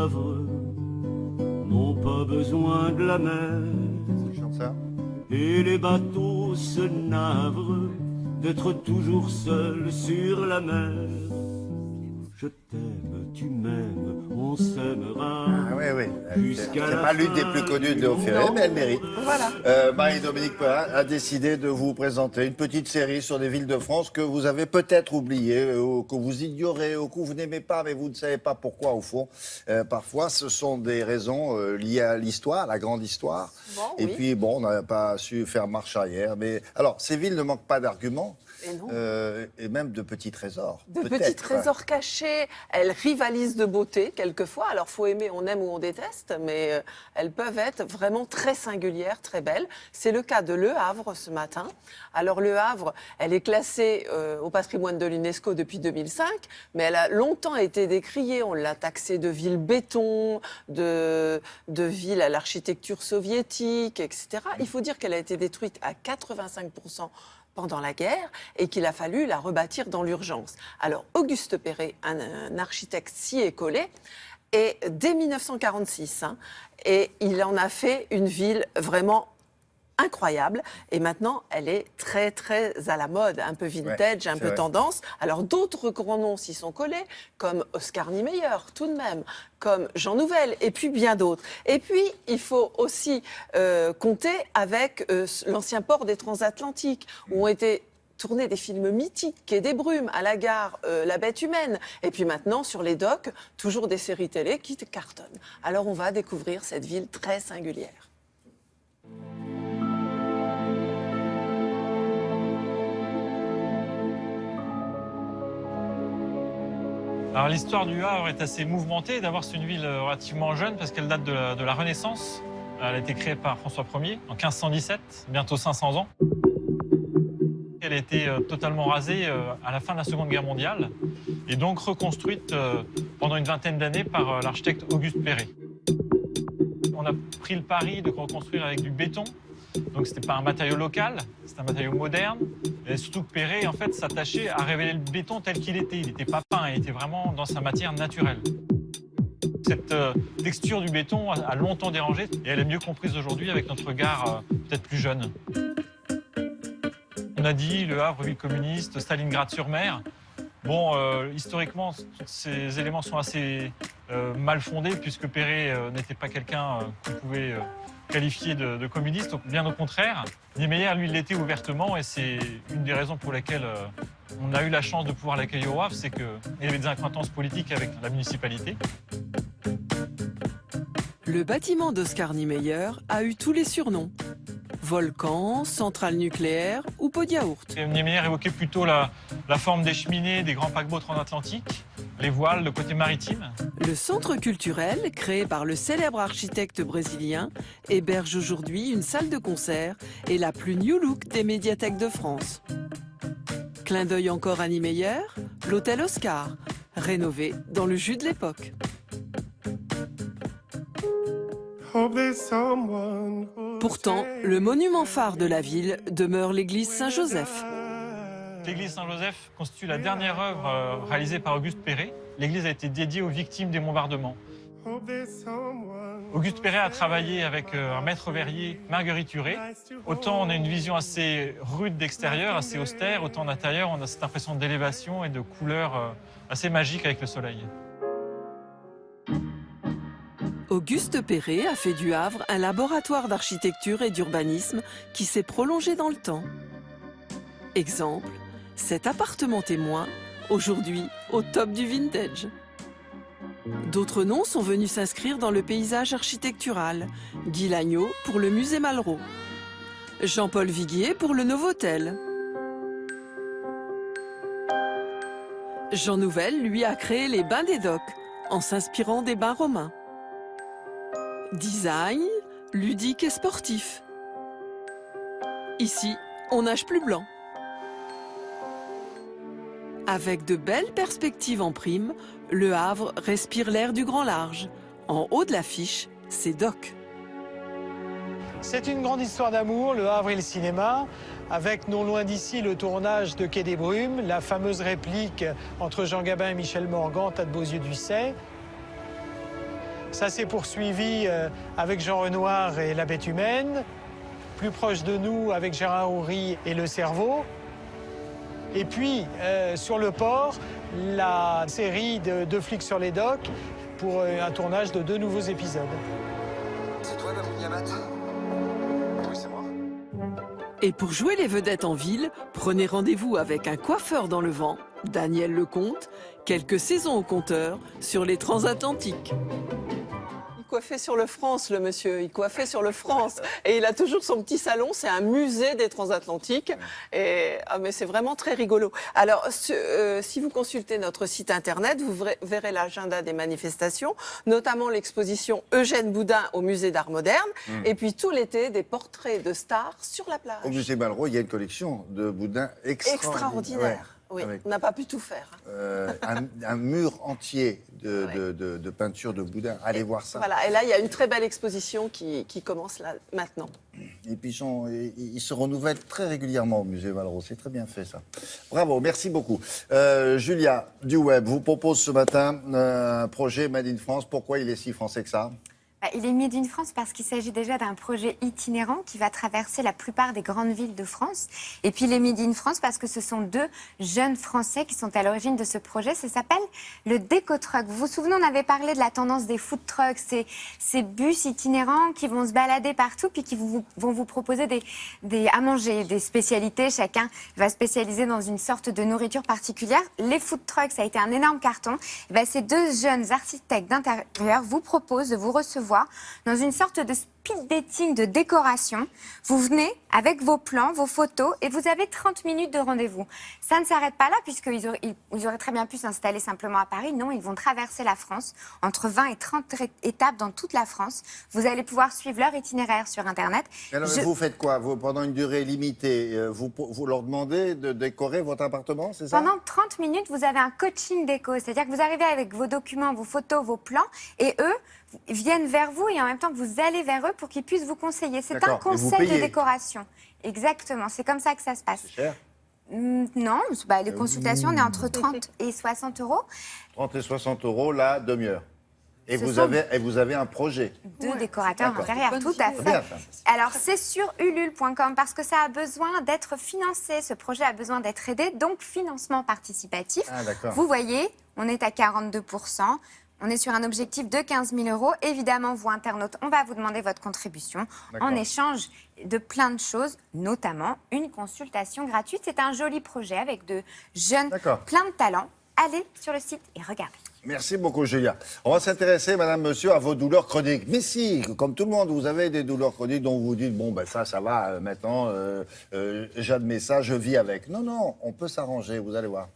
Havre n'ont pas besoin de la mer. Ça. Et les bateaux se navrent d'être toujours seuls sur la mer. Je t'aime, tu m'aimes, on s'aimera. Ah oui, oui. C'est Jusqu'à la pas l'une des plus connues de Léo Ferré, mais elle mérite. Voilà. Marie-Dominique Perrin a décidé de vous présenter une petite série sur des villes de France que vous avez peut-être oubliées, ou que vous ignorez, ou que vous n'aimez pas, mais vous ne savez pas pourquoi, au fond. Parfois, ce sont des raisons liées à l'histoire, la grande histoire. Bon, Et oui. puis, bon, on n'a pas su faire marche arrière. Mais alors, ces villes ne manquent pas d'arguments. Et non. Et même de petits trésors. De petits peut-être. trésors cachés. Elles rivalisent de beauté, quelquefois. Alors, faut aimer, on aime ou on déteste, mais elles peuvent être vraiment très singulières, très belles. C'est le cas de Le Havre ce matin. Alors, Le Havre, elle est classée au patrimoine de l'UNESCO depuis 2005, mais elle a longtemps été décriée. On l'a taxée de ville béton, de ville à l'architecture soviétique, etc. Il faut dire qu'elle a été détruite à 85% pendant la guerre et qu'il a fallu la rebâtir dans l'urgence. Alors, Auguste Perret, un architecte, s'y est collé, et dès 1946, et il en a fait une ville vraiment incroyable. Et maintenant, elle est très, très à la mode, un peu vintage, un peu vrai. tendance. Alors, d'autres grands noms s'y sont collés, comme Oscar Niemeyer, tout de même, comme Jean Nouvel, et puis bien d'autres. Et puis, il faut aussi compter avec l'ancien port des transatlantiques, où ont été tournés des films mythiques, Quai des Brumes, à la gare, La Bête Humaine. Et puis maintenant, sur les docks, toujours des séries télé qui cartonnent. Alors, on va découvrir cette ville très singulière. Alors l'histoire du Havre est assez mouvementée. D'abord, c'est une ville relativement jeune parce qu'elle date de la Renaissance. Elle a été créée par François Ier en 1517, bientôt 500 ans. Elle a été totalement rasée à la fin de la Seconde Guerre mondiale et donc reconstruite pendant une vingtaine d'années par l'architecte Auguste Perret. On a pris le pari de reconstruire avec du béton. Donc c'était pas un matériau local, c'est un matériau moderne. Et surtout que Perret, en fait, s'attachait à révéler le béton tel qu'il était. Il n'était pas peint, il était vraiment dans sa matière naturelle. Cette texture du béton a longtemps dérangé et elle est mieux comprise aujourd'hui avec notre regard peut-être plus jeune. On a dit Le Havre, ville communiste, Stalingrad-sur-Mer. Bon, historiquement, tous ces éléments sont assez mal fondés puisque Perret n'était pas quelqu'un qu'on pouvait qualifié de communiste, bien au contraire. Niemeyer, lui, l'était ouvertement et c'est une des raisons pour lesquelles on a eu la chance de pouvoir l'accueillir au Havre, c'est qu'il avait des acquaintances politiques avec la municipalité. Le bâtiment d'Oscar Niemeyer a eu tous les surnoms. Volcan, centrale nucléaire ou pot de yaourt. Niemeyer évoquait plutôt la forme des cheminées, des grands paquebots transatlantiques, les voiles, le côté maritime. Le centre culturel, créé par le célèbre architecte brésilien, héberge aujourd'hui une salle de concert et la plus new look des médiathèques de France. Clin d'œil encore à Niemeyer, l'hôtel Oscar, rénové dans le jus de l'époque. Pourtant, le monument phare de la ville demeure l'église Saint-Joseph. L'église Saint-Joseph constitue la dernière œuvre réalisée par Auguste Perret. L'église a été dédiée aux victimes des bombardements. Auguste Perret a travaillé avec un maître verrier, Marguerite Huret. Autant on a une vision assez rude d'extérieur, assez austère, autant en intérieur on a cette impression d'élévation et de couleurs assez magiques avec le soleil. Auguste Perret a fait du Havre un laboratoire d'architecture et d'urbanisme qui s'est prolongé dans le temps. Exemple, cet appartement témoin, aujourd'hui au top du vintage. D'autres noms sont venus s'inscrire dans le paysage architectural. Guy Lagneau pour le musée Malraux. Jean-Paul Viguier pour le Novotel. Jean Nouvel, lui, a créé les bains des docks, en s'inspirant des bains romains. Design, ludique et sportif. Ici, on nage plus blanc. Avec de belles perspectives en prime, Le Havre respire l'air du grand large. En haut de l'affiche, c'est Doc. C'est une grande histoire d'amour, Le Havre et le cinéma, avec non loin d'ici le tournage de Quai des Brumes, la fameuse réplique entre Jean Gabin et Michel Morgan, tas de beaux yeux d'Huisset. Ça s'est poursuivi avec Jean Renoir et La Bête humaine. Plus proche de nous avec Gérard Houry et Le Cerveau. Et puis, sur le port, la série de Deux flics sur les docks pour un tournage de 2 nouveaux épisodes. C'est toi, Mahmoud Yamat? Oui, c'est moi. Et pour jouer les vedettes en ville, prenez rendez-vous avec un coiffeur dans le vent, Daniel Lecomte, quelques saisons au compteur sur les transatlantiques. Il coiffait sur le France, le monsieur. Il coiffait sur le France. Et il a toujours son petit salon. C'est un musée des transatlantiques. Et, mais c'est vraiment très rigolo. Alors, si vous consultez notre site internet, vous verrez l'agenda des manifestations, notamment l'exposition Eugène Boudin au musée d'art moderne. Et puis tout l'été, des portraits de stars sur la plage. Au musée Malraux, il y a une collection de Boudin extraordinaire. Extraordinaire. Oui, Avec- on n'a pas pu tout faire. Un mur entier de peinture de Boudin. Allez voir ça. Voilà. Et là, il y a une très belle exposition qui commence là, maintenant. Et puis ils se renouvellent très régulièrement au musée Malraux. C'est très bien fait ça. Bravo, merci beaucoup. Julia du Web vous propose ce matin un projet Made in France. Pourquoi il est si français que ça? Il est Made in France parce qu'il s'agit déjà d'un projet itinérant qui va traverser la plupart des grandes villes de France. Et puis il est Made in France parce que ce sont 2 jeunes Français qui sont à l'origine de ce projet. Ça s'appelle le Déco-Truck. Vous vous souvenez, on avait parlé de la tendance des food trucks, ces bus itinérants qui vont se balader partout puis qui vont vous proposer à manger, des spécialités. Chacun va spécialiser dans une sorte de nourriture particulière. Les food trucks, ça a été un énorme carton. Et bien, ces 2 jeunes architectes d'intérieur vous proposent de vous recevoir dans une sorte de speed dating de décoration. Vous venez avec vos plans, vos photos et vous avez 30 minutes de rendez-vous. Ça ne s'arrête pas là puisqu'ils auraient très bien pu s'installer simplement à Paris. Non, ils vont traverser la France entre 20 et 30 étapes dans toute la France. Vous allez pouvoir suivre leur itinéraire sur Internet. Alors, vous faites quoi? Pendant une durée limitée, vous leur demandez de décorer votre appartement, c'est ça? Pendant 30 minutes, vous avez un coaching déco. C'est-à-dire que vous arrivez avec vos documents, vos photos, vos plans et eux viennent vers vous et en même temps que vous allez vers eux pour qu'ils puissent vous conseiller. C'est un D'accord. Et vous conseil de payez. décoration. Exactement, c'est comme ça que ça se passe. C'est cher. Non, les consultations, on est entre 30 et 60 euros. 30 et 60 euros la demi-heure. Et Ce vous sont- avez un projet. 2 décorateurs D'accord. intérieurs, tout à C'est bien fait. ça. Alors, c'est sur ulule.com parce que ça a besoin d'être financé. Ce projet a besoin d'être aidé, donc financement participatif. Ah, d'accord. Vous voyez, on est à 42%. On est sur un objectif de 15 000 euros. Évidemment, vous, internautes, on va vous demander votre contribution D'accord. en échange de plein de choses, notamment une consultation gratuite. C'est un joli projet avec de jeunes, D'accord. plein de talents. Allez sur le site et regardez. Merci beaucoup, Julia. On va s'intéresser, madame, monsieur, à vos douleurs chroniques. Mais si, comme tout le monde, vous avez des douleurs chroniques dont vous vous dites, bon, ben ça va, maintenant, j'admets ça, je vis avec. Non, on peut s'arranger, vous allez voir.